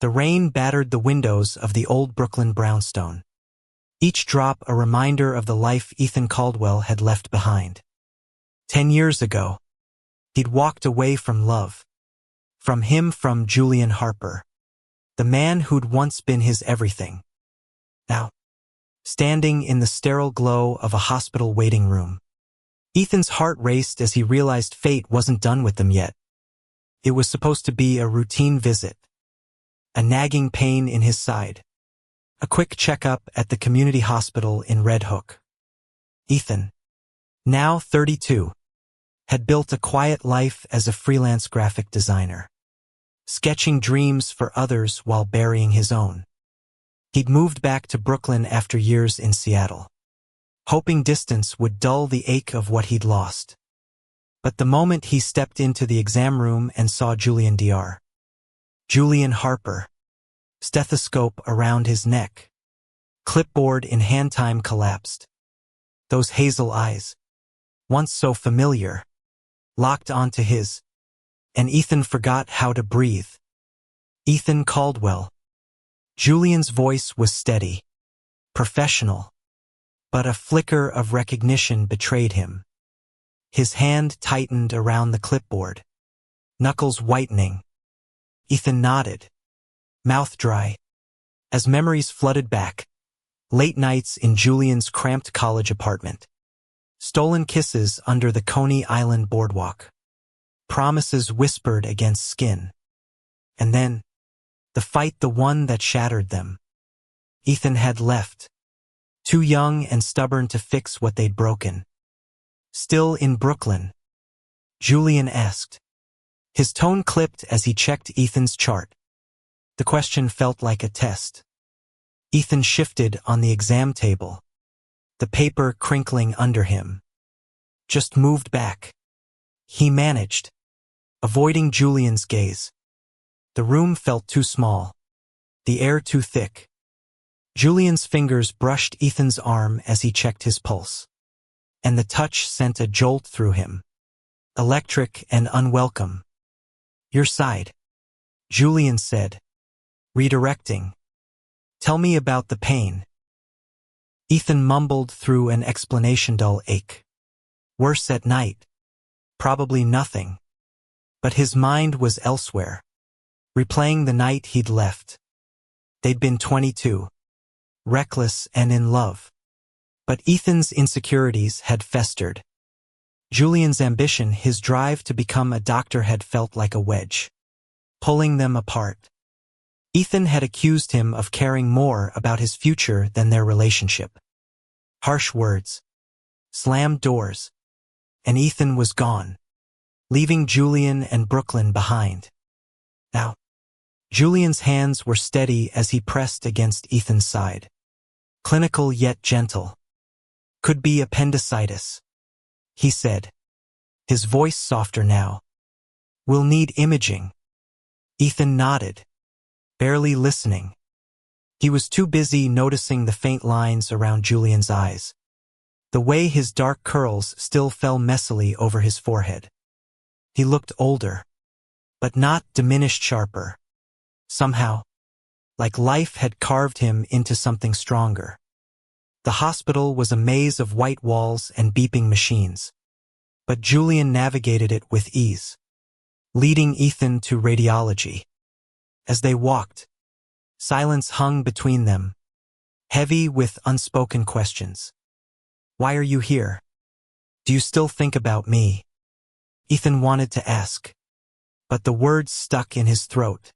The rain battered the windows of the old Brooklyn brownstone, each drop a reminder of the life Ethan Caldwell had left behind. 10 years ago, he'd walked away from love. From Julian Harper, the man who'd once been his everything. Now, standing in the sterile glow of a hospital waiting room, Ethan's heart raced as he realized fate wasn't done with them yet. It was supposed to be a routine visit, a nagging pain in his side, a quick checkup at the community hospital in Red Hook. Ethan, now 32, had built a quiet life as a freelance graphic designer, sketching dreams for others while burying his own. He'd moved back to Brooklyn after years in Seattle, hoping distance would dull the ache of what he'd lost. But the moment he stepped into the exam room and saw Julian Harper, stethoscope around his neck, clipboard in hand, time collapsed. Those hazel eyes, once so familiar, locked onto his, and Ethan forgot how to breathe. Ethan Caldwell. Julian's voice was steady, professional, but a flicker of recognition betrayed him. His hand tightened around the clipboard, knuckles whitening. Ethan nodded, mouth dry, as memories flooded back. Late nights in Julian's cramped college apartment, stolen kisses under the Coney Island boardwalk, promises whispered against skin. And then, the fight, the one that shattered them. Ethan had left, too young and stubborn to fix what they'd broken. Still in Brooklyn? Julian asked. His tone clipped as he checked Ethan's chart. The question felt like a test. Ethan shifted on the exam table, the paper crinkling under him. Just moved back. He managed, avoiding Julian's gaze. The room felt too small, the air too thick. Julian's fingers brushed Ethan's arm as he checked his pulse, and the touch sent a jolt through him, electric and unwelcome. Your side, Julian said, redirecting. Tell me about the pain. Ethan mumbled through an explanation, dull ache. Worse at night. Probably nothing. But his mind was elsewhere, replaying the night he'd left. They'd been 22, reckless and in love. But Ethan's insecurities had festered. Julian's ambition, his drive to become a doctor, had felt like a wedge, pulling them apart. Ethan had accused him of caring more about his future than their relationship. Harsh words, slammed doors, and Ethan was gone, leaving Julian and Brooklyn behind. Now, Julian's hands were steady as he pressed against Ethan's side. Clinical yet gentle. Could be appendicitis, he said, his voice softer now. We'll need imaging. Ethan nodded, barely listening. He was too busy noticing the faint lines around Julian's eyes, the way his dark curls still fell messily over his forehead. He looked older, but not diminished, sharper. Somehow, like life had carved him into something stronger. The hospital was a maze of white walls and beeping machines, but Julian navigated it with ease, leading Ethan to radiology. As they walked, silence hung between them, heavy with unspoken questions. Why are you here? Do you still think about me? Ethan wanted to ask, but the words stuck in his throat.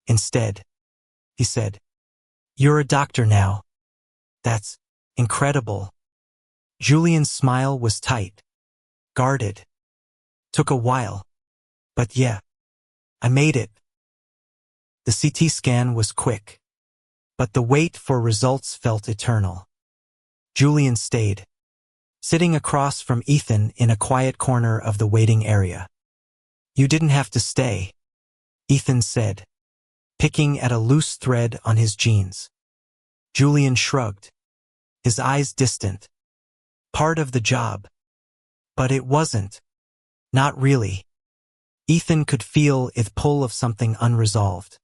Instead, he said, You're a doctor now. That's incredible. Julian's smile was tight, guarded. Took a while, but yeah, I made it. The CT scan was quick, but the wait for results felt eternal. Julian stayed, sitting across from Ethan in a quiet corner of the waiting area. You didn't have to stay, Ethan said, picking at a loose thread on his jeans. Julian shrugged, his eyes distant. Part of the job. But it wasn't. Not really. Ethan could feel the pull of something unresolved.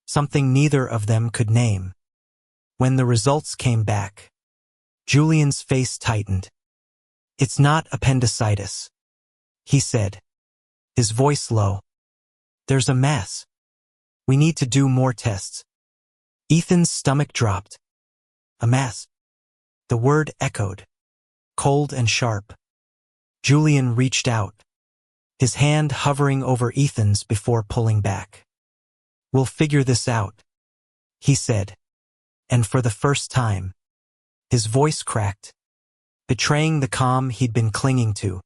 something neither of them could name. When the results came back, Julian's face tightened. "It's not appendicitis," he said, his voice low. "There's a mass. We need to do more tests." Ethan's stomach dropped. A mass. The word echoed, cold and sharp. Julian reached out, his hand hovering over Ethan's before pulling back. "We'll figure this out," he said, and for the first time, his voice cracked, betraying the calm he'd been clinging to.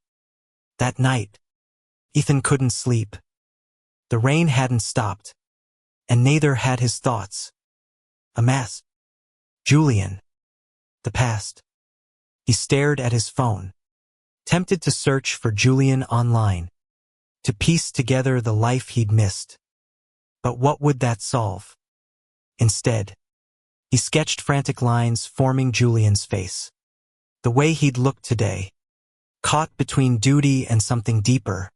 That night, Ethan couldn't sleep. The rain hadn't stopped, and neither had his thoughts. A mass. Julian. The past. He stared at his phone, tempted to search for Julian online, to piece together the life he'd missed. But what would that solve? Instead, he sketched frantic lines forming Julian's face. The way he'd looked today, caught between duty and something deeper.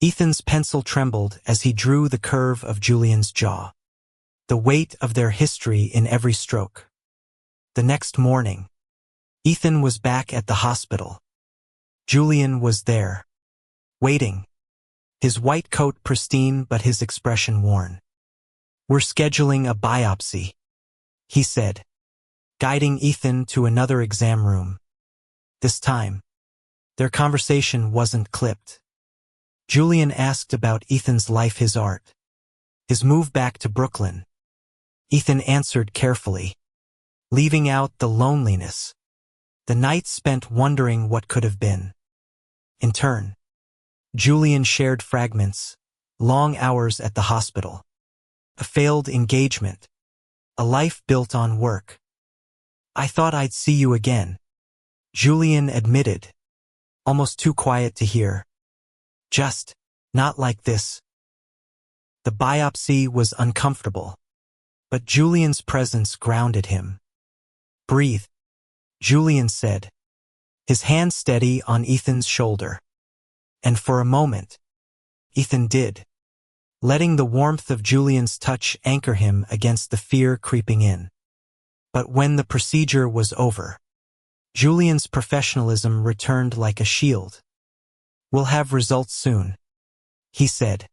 Ethan's pencil trembled as he drew the curve of Julian's jaw, the weight of their history in every stroke. The next morning, Ethan was back at the hospital. Julian was there, waiting, his white coat pristine but his expression worn. "We're scheduling a biopsy," he said, guiding Ethan to another exam room. This time, their conversation wasn't clipped. Julian asked about Ethan's life, his art, his move back to Brooklyn. Ethan answered carefully, leaving out the loneliness, the nights spent wondering what could have been. In turn, Julian shared fragments, long hours at the hospital, a failed engagement, a life built on work. "I thought I'd see you again," Julian admitted, almost too quiet to hear. "Just not like this." The biopsy was uncomfortable, but Julian's presence grounded him. "Breathe," Julian said, his hand steady on Ethan's shoulder. And for a moment, Ethan did, letting the warmth of Julian's touch anchor him against the fear creeping in. But when the procedure was over, Julian's professionalism returned like a shield. "We'll have results soon," he said,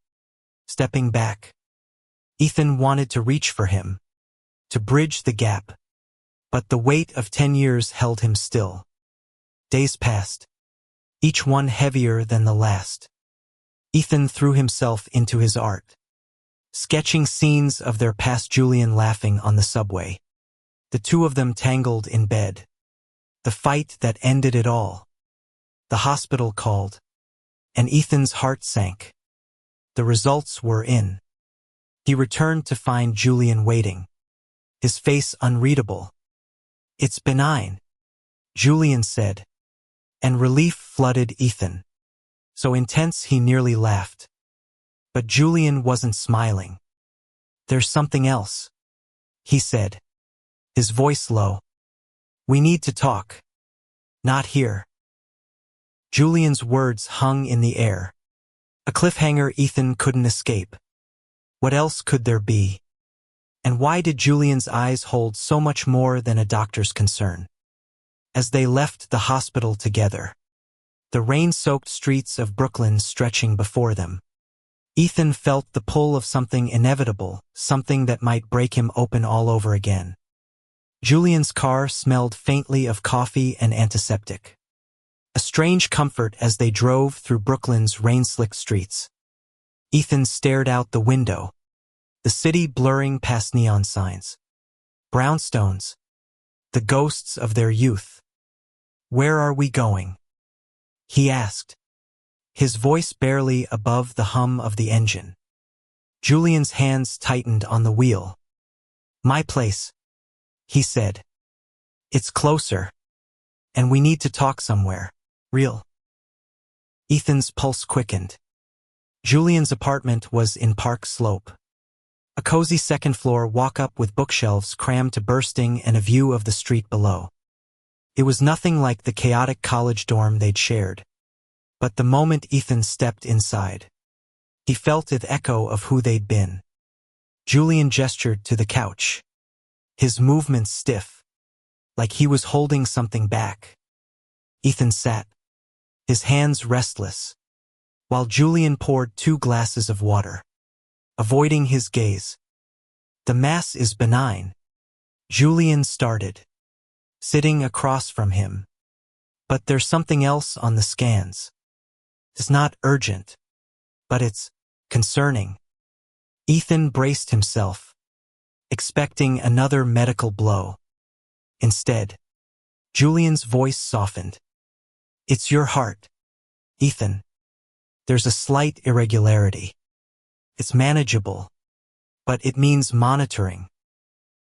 stepping back. Ethan wanted to reach for him, to bridge the gap, but the weight of 10 years held him still. Days passed, each one heavier than the last. Ethan threw himself into his art, sketching scenes of their past, Julian laughing on the subway, the two of them tangled in bed, the fight that ended it all. The hospital called, and Ethan's heart sank. The results were in. He returned to find Julian waiting, his face unreadable. "It's benign," Julian said, and relief flooded Ethan, so intense he nearly laughed. But Julian wasn't smiling. "There's something else," he said, his voice low. "We need to talk. Not here." Julian's words hung in the air, a cliffhanger Ethan couldn't escape. What else could there be? And why did Julian's eyes hold so much more than a doctor's concern? As they left the hospital together, the rain-soaked streets of Brooklyn stretching before them, Ethan felt the pull of something inevitable, something that might break him open all over again. Julian's car smelled faintly of coffee and antiseptic, a strange comfort as they drove through Brooklyn's rain-slicked streets. Ethan stared out the window, the city blurring past neon signs, brownstones, the ghosts of their youth. "Where are we going?" he asked, his voice barely above the hum of the engine. Julian's hands tightened on the wheel. "My place," he said. "It's closer, and we need to talk somewhere real." Ethan's pulse quickened. Julian's apartment was in Park Slope, a cozy second-floor walk-up with bookshelves crammed to bursting and a view of the street below. It was nothing like the chaotic college dorm they'd shared. But the moment Ethan stepped inside, he felt the echo of who they'd been. Julian gestured to the couch, his movements stiff, like he was holding something back. Ethan sat, his hands restless, while Julian poured 2 glasses of water, avoiding his gaze. The mass is benign, Julian started, sitting across from him. But there's something else on the scans. It's not urgent, but it's concerning. Ethan braced himself, expecting another medical blow. Instead, Julian's voice softened. It's your heart, Ethan. There's a slight irregularity. It's manageable, but it means monitoring.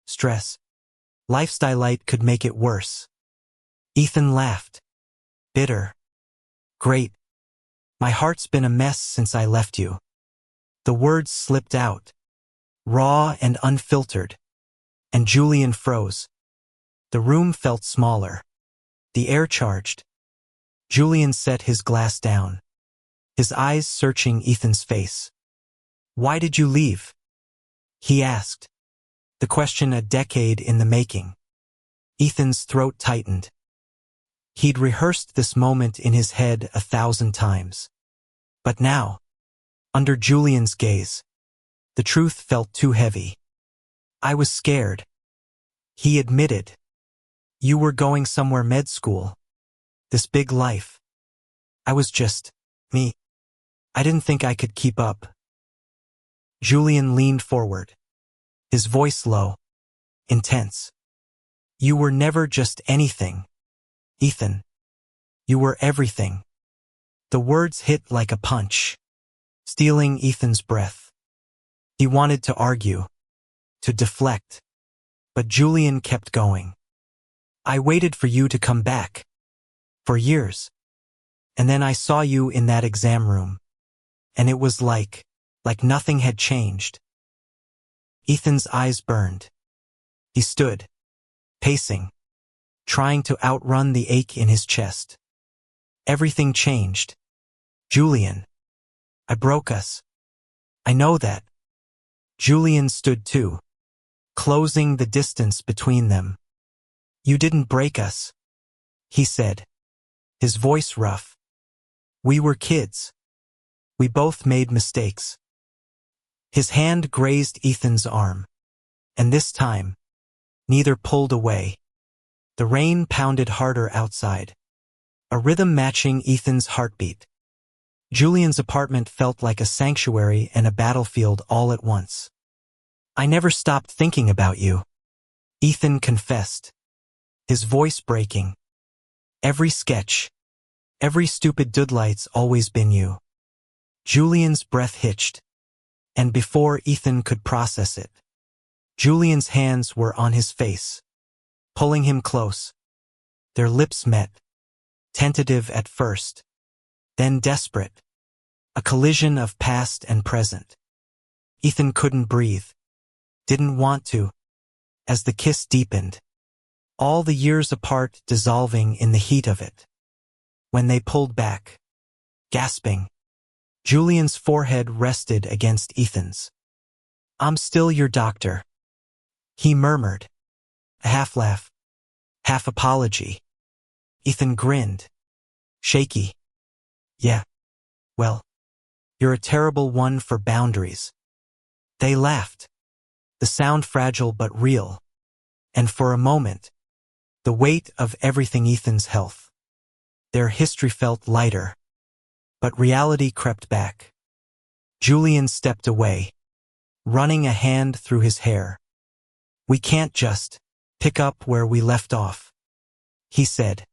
Stress. Lifestyle could make it worse. Ethan laughed. Bitter. Great. My heart's been a mess since I left you. The words slipped out, raw and unfiltered, and Julian froze. The room felt smaller, the air charged. Julian set his glass down, his eyes searching Ethan's face. Why did you leave? He asked, the question a decade in the making. Ethan's throat tightened. He'd rehearsed this moment in his head 1,000 times. But now, under Julian's gaze, the truth felt too heavy. I was scared. He admitted. You were going somewhere med school. This big life. I was just me. I didn't think I could keep up. Julian leaned forward, his voice low, intense. You were never just anything, Ethan. You were everything. The words hit like a punch, stealing Ethan's breath. He wanted to argue, to deflect, but Julian kept going. I waited for you to come back. For years. And then I saw you in that exam room. And it was like nothing had changed. Ethan's eyes burned. He stood, pacing, trying to outrun the ache in his chest. Everything changed. Julian. I broke us. I know that. Julian stood too, closing the distance between them. You didn't break us, he said, his voice rough. We were kids. We both made mistakes. His hand grazed Ethan's arm, and this time, neither pulled away. The rain pounded harder outside, a rhythm matching Ethan's heartbeat. Julian's apartment felt like a sanctuary and a battlefield all at once. I never stopped thinking about you, Ethan confessed, his voice breaking. Every sketch, every stupid deadlight's always been you. Julian's breath hitched, and before Ethan could process it, Julian's hands were on his face, pulling him close. Their lips met, tentative at first, then desperate, a collision of past and present. Ethan couldn't breathe, didn't want to, as the kiss deepened, all the years apart dissolving in the heat of it. When they pulled back, gasping, Julian's forehead rested against Ethan's. I'm still your doctor, he murmured, a half laugh, half apology. Ethan grinned, shaky. Yeah, well, you're a terrible one for boundaries. They laughed, the sound fragile but real, and for a moment, the weight of everything Ethan's health. Their history felt lighter, but reality crept back. Julian stepped away, running a hand through his hair. We can't just pick up where we left off, he said,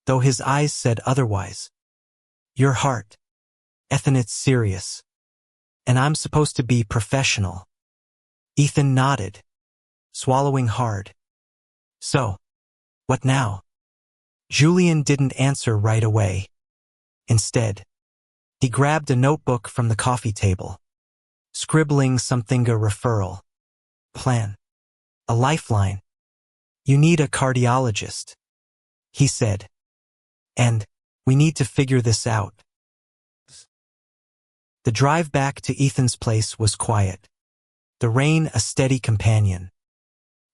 though his eyes said otherwise. Your heart, Ethan, it's serious. And I'm supposed to be professional. Ethan nodded, swallowing hard. So, what now? Julian didn't answer right away. Instead, he grabbed a notebook from the coffee table, scribbling something a referral, plan, a lifeline. You need a cardiologist, he said. And we need to figure this out. The drive back to Ethan's place was quiet. the rain a steady companion.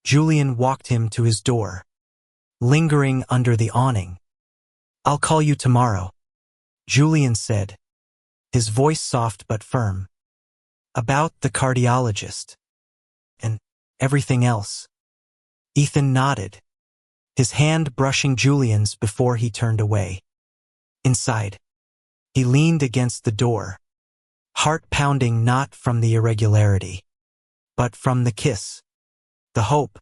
Julian walked him to his door, lingering under the awning. "I'll call you tomorrow," Julian said, his voice soft but firm. "About the cardiologist and everything else." Ethan nodded, his hand brushing Julian's before he turned away. Inside, he leaned against the door, heart pounding not from the irregularity, but from the kiss, the hope,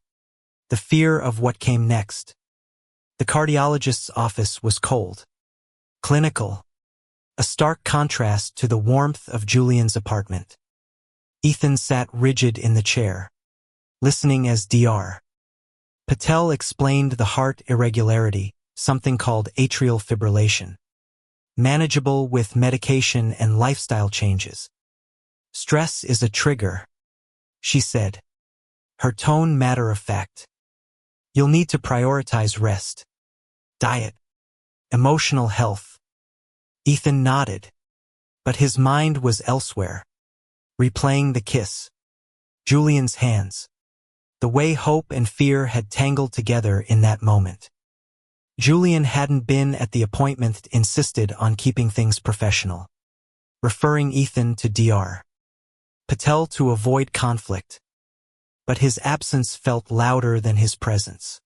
the fear of what came next. The cardiologist's office was cold, clinical, a stark contrast to the warmth of Julian's apartment. Ethan sat rigid in the chair, listening as Dr. Patel explained the heart irregularity, something called atrial fibrillation, manageable with medication and lifestyle changes. "Stress is a trigger," she said, her tone matter-of-fact. "You'll need to prioritize rest, diet, emotional health." Ethan nodded, but his mind was elsewhere, replaying the kiss, Julian's hands, the way hope and fear had tangled together in that moment. Julian hadn't been at the appointment, insisted on keeping things professional, referring Ethan to Dr. Patel to avoid conflict. But his absence felt louder than his presence.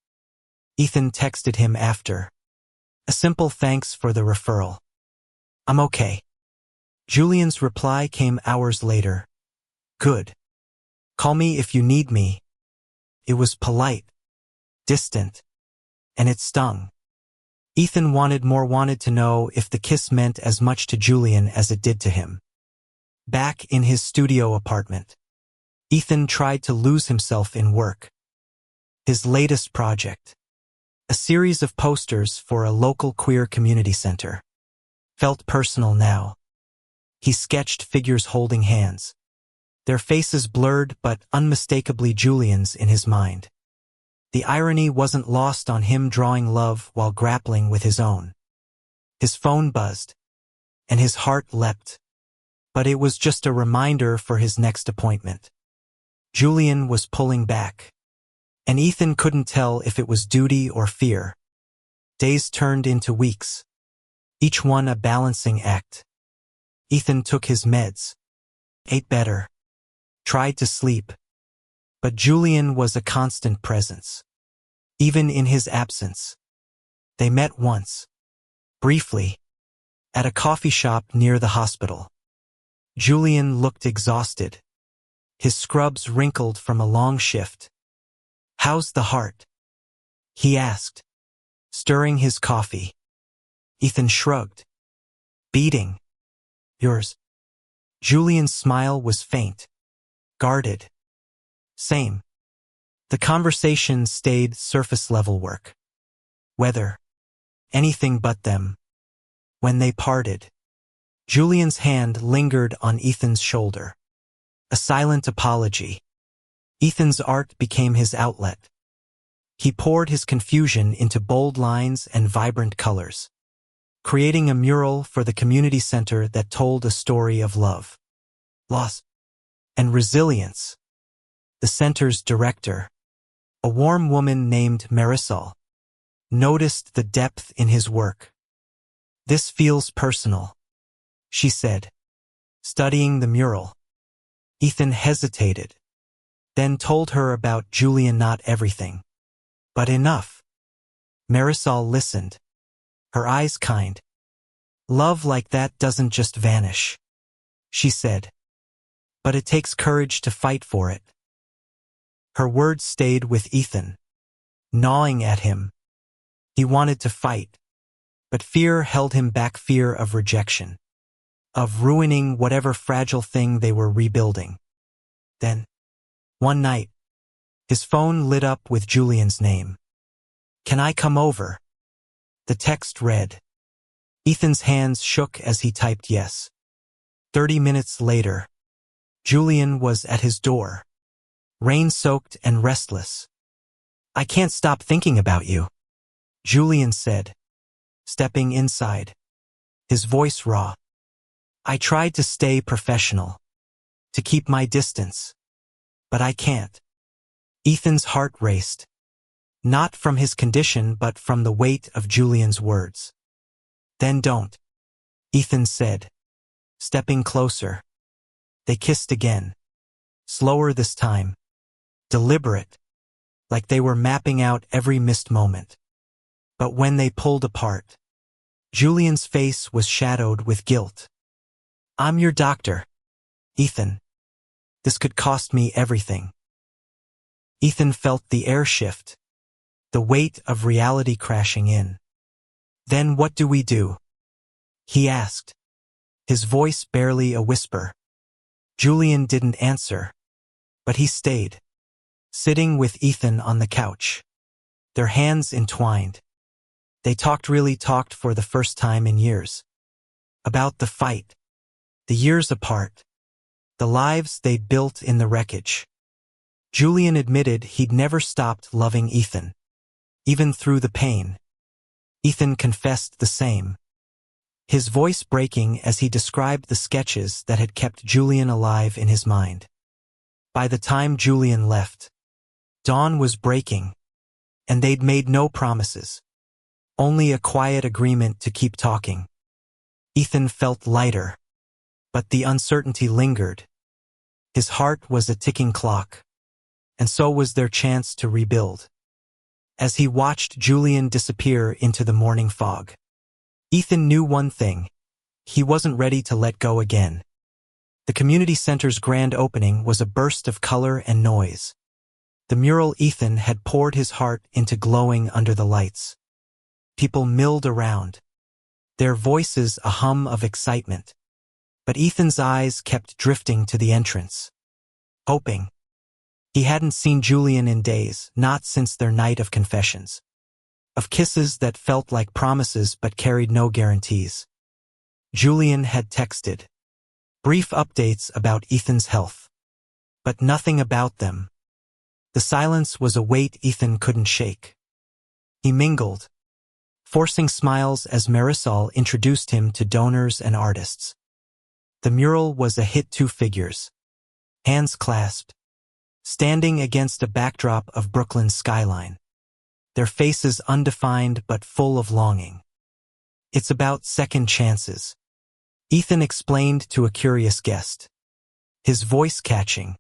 Ethan texted him after, a simple thanks for the referral. "I'm okay." Julian's reply came hours later. "Good. Call me if you need me." It was polite, distant, and it stung. Ethan wanted to know if the kiss meant as much to Julian as it did to him. Back in his studio apartment, Ethan tried to lose himself in work. His latest project, a series of posters for a local queer community center, felt personal now. He sketched figures holding hands, their faces blurred but unmistakably Julian's in his mind. The irony wasn't lost on him, drawing love while grappling with his own. His phone buzzed, and his heart leapt. But it was just a reminder for his next appointment. Julian was pulling back, and Ethan couldn't tell if it was duty or fear. Days turned into weeks, each one a balancing act. Ethan took his meds, ate better, tried to sleep, but Julian was a constant presence, even in his absence. They met once, briefly, at a coffee shop near the hospital. Julian looked exhausted, his scrubs wrinkled from a long shift. "How's the heart?" he asked, stirring his coffee. Ethan shrugged. "Beating. Yours?" Julian's smile was faint, guarded. "Same." The conversation stayed surface-level work. Weather. Anything but them. When they parted, Julian's hand lingered on Ethan's shoulder. A silent apology. Ethan's art became his outlet. He poured his confusion into bold lines and vibrant colors, creating a mural for the community center that told a story of love, loss, and resilience. The center's director, a warm woman named Marisol, noticed the depth in his work. "This feels personal," she said, studying the mural. Ethan hesitated, then told her about Julian. "Not everything, but enough." Marisol listened, her eyes kind. "Love like that doesn't just vanish," she said, "but it takes courage to fight for it." Her words stayed with Ethan, gnawing at him. He wanted to fight, but fear held him back, fear of rejection, of ruining whatever fragile thing they were rebuilding. Then, one night, his phone lit up with Julian's name. "Can I come over?" The text read. Ethan's hands shook as he typed yes. 30 minutes later, Julian was at his door, rain-soaked and restless. "I can't stop thinking about you," Julian said, stepping inside, his voice raw. "I tried to stay professional, to keep my distance, But I can't. Ethan's heart raced. Not from his condition but from the weight of Julian's words. Then don't, Ethan said, stepping closer. They kissed again. Slower this time. Deliberate. Like they were mapping out every missed moment. But when they pulled apart, Julian's face was shadowed with guilt. I'm your doctor, Ethan. This could cost me everything. Ethan felt the air shift, the weight of reality crashing in. Then what do we do? He asked, his voice barely a whisper. Julian didn't answer, but he stayed, sitting with Ethan on the couch, their hands entwined. They really talked for the first time in years. About the fight, the years apart, the lives they'd built in the wreckage. Julian admitted he'd never stopped loving Ethan, even through the pain. Ethan confessed the same, his voice breaking as he described the sketches that had kept Julian alive in his mind. By the time Julian left, dawn was breaking, and they'd made no promises, only a quiet agreement to keep talking. Ethan felt lighter, but the uncertainty lingered. His heart was a ticking clock, and so was their chance to rebuild. As he watched Julian disappear into the morning fog, Ethan knew one thing: he wasn't ready to let go again. The community center's grand opening was a burst of color and noise. The mural Ethan had poured his heart into glowing under the lights. People milled around, their voices a hum of excitement. But Ethan's eyes kept drifting to the entrance, hoping. He hadn't seen Julian in days, not since their night of confessions. Of kisses that felt like promises but carried no guarantees. Julian had texted brief updates about Ethan's health, but nothing about them. The silence was a weight Ethan couldn't shake. He mingled, forcing smiles as Marisol introduced him to donors and artists. The mural was a hit. Two figures, hands clasped, standing against a backdrop of Brooklyn's skyline, their faces undefined but full of longing. It's about second chances, Ethan explained to a curious guest, his voice catching.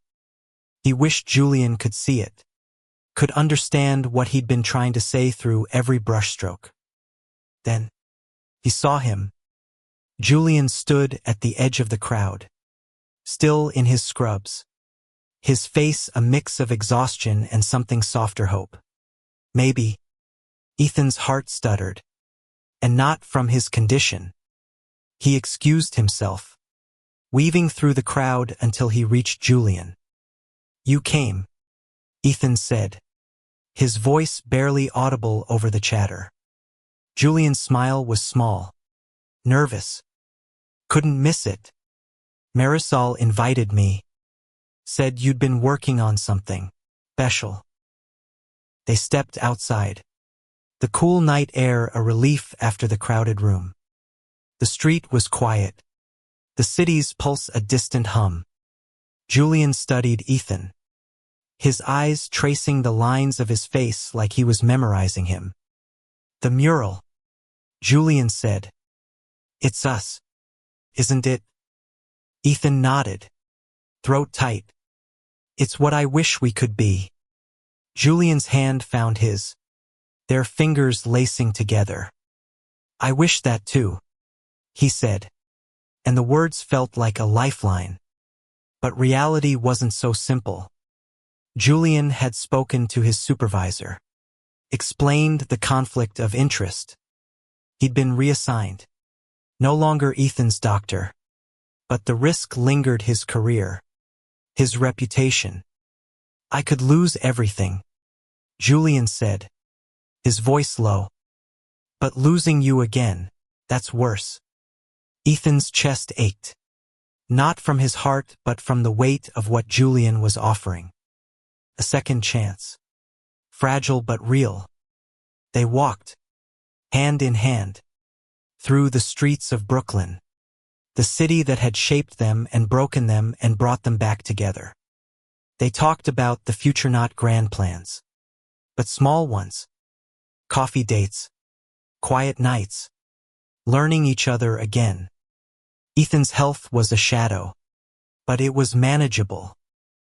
He wished Julian could see it, could understand what he'd been trying to say through every brushstroke. Then he saw him. Julian stood at the edge of the crowd, still in his scrubs, his face a mix of exhaustion and something softer hope. Maybe. Ethan's heart stuttered, and not from his condition. He excused himself, weaving through the crowd until he reached Julian. You came, Ethan said, his voice barely audible over the chatter. Julian's smile was small, nervous. Couldn't miss it. Marisol invited me. Said you'd been working on something special. They stepped outside, the cool night air a relief after the crowded room. The street was quiet, the city's pulse a distant hum. Julian studied Ethan, his eyes tracing the lines of his face like he was memorizing him. The mural, Julian said. It's us, isn't it? Ethan nodded, throat tight. It's what I wish we could be. Julian's hand found his, their fingers lacing together. I wish that too, he said, and the words felt like a lifeline. But reality wasn't so simple. Julian had spoken to his supervisor, explained the conflict of interest. He'd been reassigned, no longer Ethan's doctor, but the risk lingered: his career, his reputation. I could lose everything, Julian said, his voice low. But losing you again, that's worse. Ethan's chest ached, not from his heart but from the weight of what Julian was offering. A second chance, fragile but real. They walked, hand in hand, through the streets of Brooklyn, the city that had shaped them and broken them and brought them back together. They talked about the future, not grand plans, but small ones. Coffee dates, quiet nights, learning each other again. Ethan's health was a shadow, but it was manageable,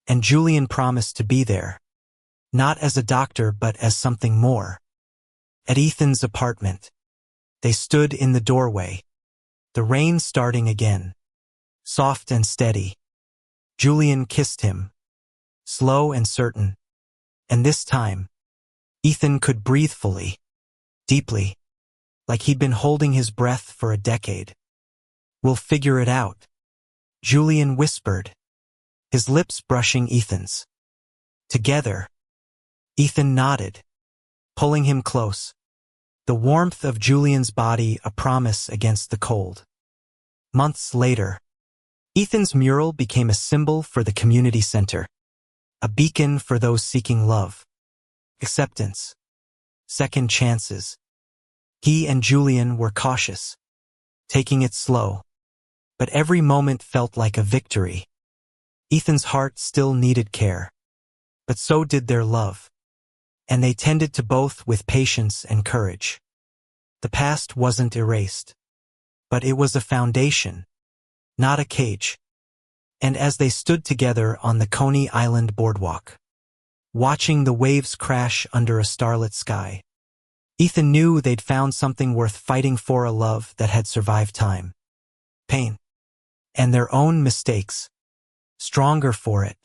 and Julian promised to be there, not as a doctor but as something more. At Ethan's apartment, they stood in the doorway, the rain starting again, soft and steady. Julian kissed him, slow and certain, and this time, Ethan could breathe fully, deeply, like he'd been holding his breath for a decade. "We'll figure it out," Julian whispered, his lips brushing Ethan's. Together, Ethan nodded, pulling him close, the warmth of Julian's body a promise against the cold. Months later, Ethan's mural became a symbol for the community center, a beacon for those seeking love, acceptance, second chances. He and Julian were cautious, taking it slow, but every moment felt like a victory. Ethan's heart still needed care, but so did their love, and they tended to both with patience and courage. The past wasn't erased, but it was a foundation, not a cage. And as they stood together on the Coney Island boardwalk, watching the waves crash under a starlit sky, Ethan knew they'd found something worth fighting for, a love that had survived time, pain, and their own mistakes, stronger for it.